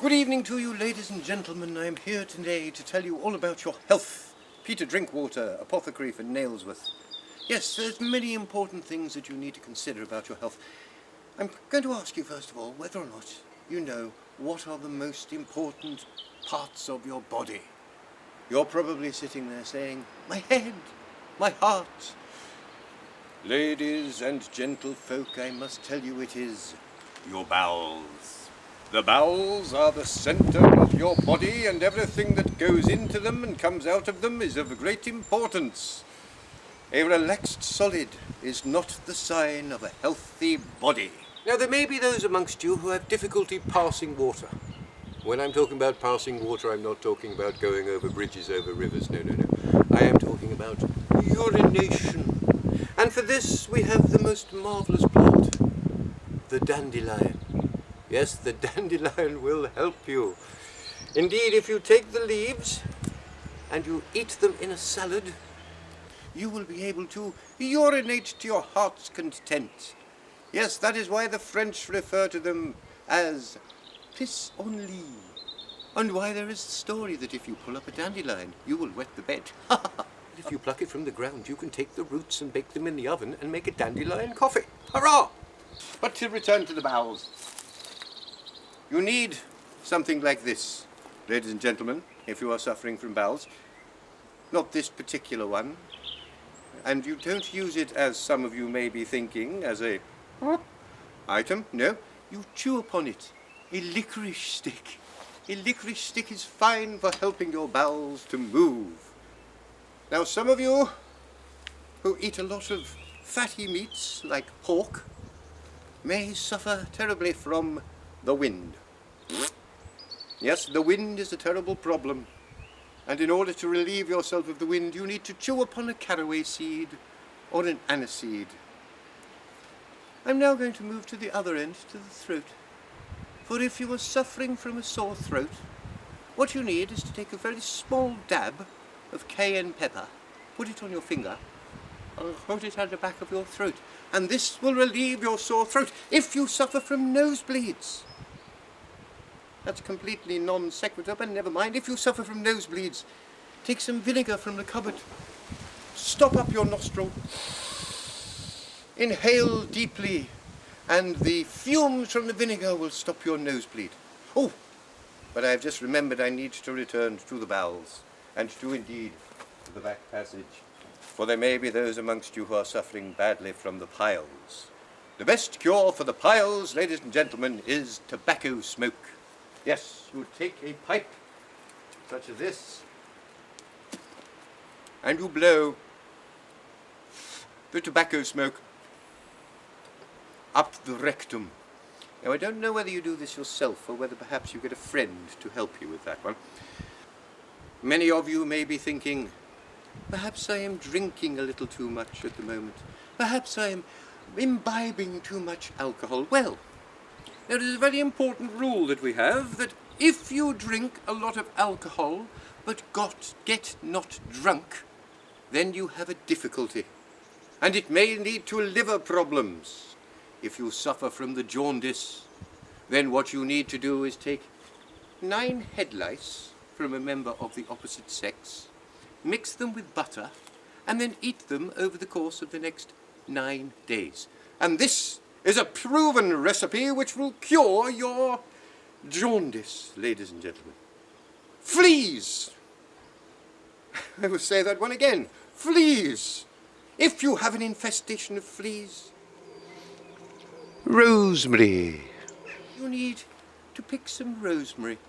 Good evening to you, ladies and gentlemen. I am here today to tell you all about your health. Peter Drinkwater, Apothecary for Nailsworth. Yes, there's many important things that you need to consider about your health. I'm going to ask you, first of all, whether or not you know what are the most important parts of your body. You're probably sitting there saying, my head, my heart. Ladies and gentlefolk, I must tell you it is your bowels. The bowels are the centre of your body, and everything that goes into them and comes out of them is of great importance. A relaxed solid is not the sign of a healthy body. Now, there may be those amongst you who have difficulty passing water. When I'm talking about passing water, I'm not talking about going over bridges, over rivers. No. I am talking about urination. And for this, we have the most marvellous plant, the dandelion. Yes, the dandelion will help you. Indeed, if you take the leaves and you eat them in a salad, you will be able to urinate to your heart's content. Yes, that is why the French refer to them as pissenlit, and why there is the story that if you pull up a dandelion, you will wet the bed. If you pluck it from the ground, you can take the roots and bake them in the oven and make a dandelion coffee. Hurrah! But to return to the bowels, you need something like this, ladies and gentlemen, if you are suffering from bowels. Not this particular one. And you don't use it, as some of you may be thinking, as a item. No, you chew upon it. A licorice stick. A licorice stick is fine for helping your bowels to move. Now, some of you who eat a lot of fatty meats, like pork, may suffer terribly from the wind. Yes, the wind is a terrible problem. And in order to relieve yourself of the wind, you need to chew upon a caraway seed or an aniseed. I'm now going to move to the other end, to the throat. For if you are suffering from a sore throat, what you need is to take a very small dab of cayenne pepper, put it on your finger, and hold it at the back of your throat. And this will relieve your sore throat if you suffer from nosebleeds. That's completely non sequitur, but never mind. If you suffer from nosebleeds, take some vinegar from the cupboard, stop up your nostril, inhale deeply, and the fumes from the vinegar will stop your nosebleed. Oh, but I've just remembered I need to return to the bowels, and to indeed to the back passage, for there may be those amongst you who are suffering badly from the piles. The best cure for the piles, ladies and gentlemen, is tobacco smoke. Yes, you take a pipe, such as this, and you blow the tobacco smoke up the rectum. Now, I don't know whether you do this yourself or whether perhaps you get a friend to help you with that one. Many of you may be thinking, perhaps I am drinking a little too much at the moment. Perhaps I am imbibing too much alcohol. Well, there is a very important rule that we have, that if you drink a lot of alcohol but get not drunk, then you have a difficulty. And it may lead to liver problems. If you suffer from the jaundice, then what you need to do is take 9 head lice from a member of the opposite sex, mix them with butter, and then eat them over the course of the next 9 days. And this is a proven recipe which will cure your jaundice, ladies and gentlemen. Fleas! I will say that one again. Fleas! If you have an infestation of fleas, rosemary. You need to pick some rosemary,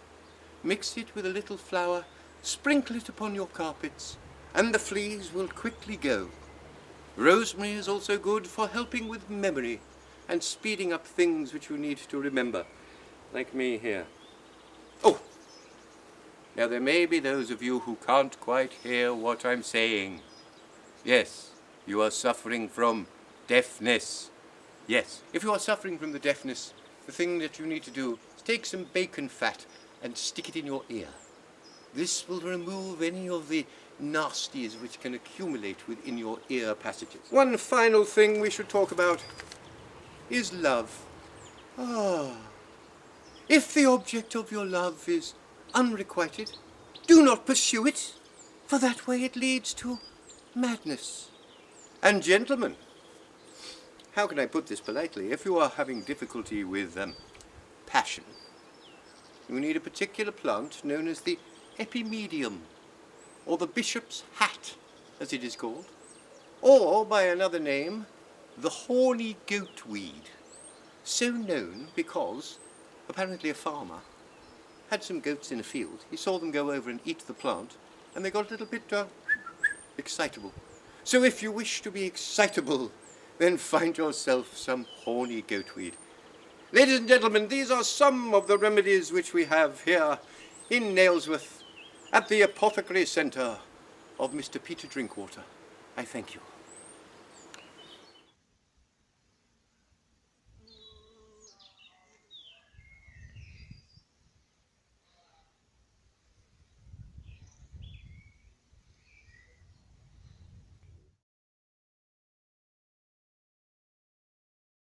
mix it with a little flour, sprinkle it upon your carpets, and the fleas will quickly go. Rosemary is also good for helping with memory and speeding up things which you need to remember, like me here. Oh, now there may be those of you who can't quite hear what I'm saying. Yes, you are suffering from deafness. Yes, if you are suffering from the deafness, the thing that you need to do is take some bacon fat and stick it in your ear. This will remove any of the nasties which can accumulate within your ear passages. One final thing we should talk about is love. If the object of your love is unrequited, do not pursue it, for that way it leads to madness. And gentlemen, how can I put this politely? If you are having difficulty with passion, you need a particular plant known as the epimedium, or the bishop's hat, as it is called, or by another name, the horny goatweed, so known because apparently a farmer had some goats in a field. He saw them go over and eat the plant, and they got a little bit excitable. So if you wish to be excitable, then find yourself some horny goatweed. Ladies and gentlemen, these are some of the remedies which we have here in Nailsworth at the Apothecary Centre of Mr. Peter Drinkwater. I thank you.